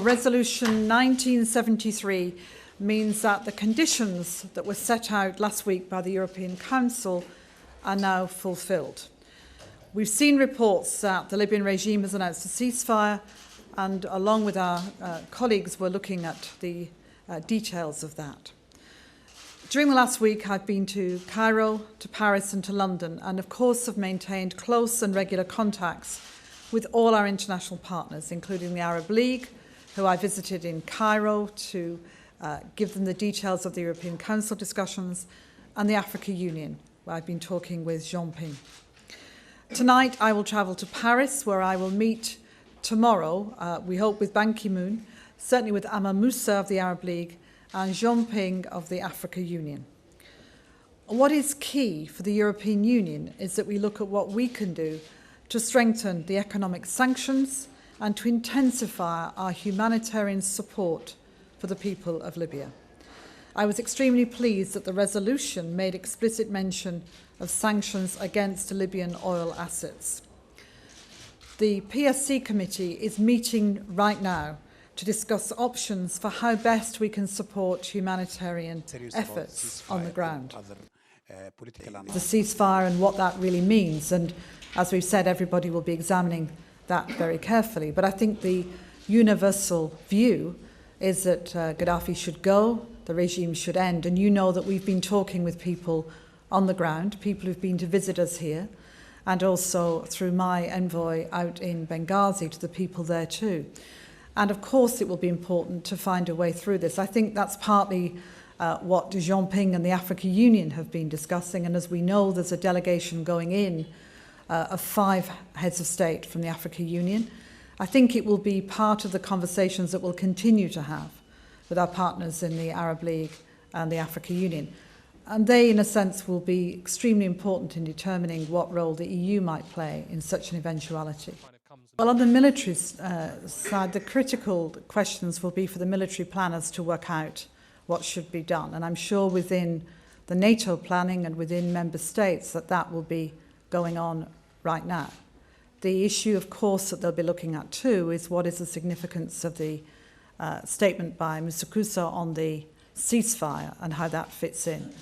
Resolution 1973 means that the conditions that were set out last week by the European Council are now fulfilled. We've seen reports that the Libyan regime has announced a ceasefire, and along with our colleagues, we're looking at the details of that. During the last week, I've been to Cairo, to Paris and to London, and of course have maintained close and regular contacts with all our international partners, including the Arab League, who I visited in Cairo to give them the details of the European Council discussions, and the Africa Union, where I've been talking with Jean-Ping. Tonight, I will travel to Paris, where I will meet tomorrow, we hope, with Ban Ki-moon, certainly with Amr Moussa of the Arab League, and Jean-Ping of the Africa Union. What is key for the European Union is that we look at what we can do to strengthen the economic sanctions and to intensify our humanitarian support for the people of Libya. I was extremely pleased that the resolution made explicit mention of sanctions against Libyan oil assets. The PSC committee is meeting right now to discuss options for how best we can support humanitarian efforts on the ground. The ceasefire and what that really means, and as we've said, everybody will be examining that very carefully. But I think the universal view is that Gaddafi should go, the regime should end. And you know that we've been talking with people on the ground, people who've been to visit us here, and also through my envoy out in Benghazi to the people there too. And of course it will be important to find a way through this. I think that's partly what Jean-Ping and the Africa Union have been discussing. And as we know, there's a delegation going in of 5 heads of state from the Africa Union. I think it will be part of the conversations that we'll continue to have with our partners in the Arab League and the Africa Union. And they, in a sense, will be extremely important in determining what role the EU might play in such an eventuality. Well, on the military side, the critical questions will be for the military planners to work out what should be done. And I'm sure within the NATO planning and within member states that will be going on right now. The issue, of course, that they'll be looking at too is what is the significance of the statement by Mr. Kusa on the ceasefire and how that fits in.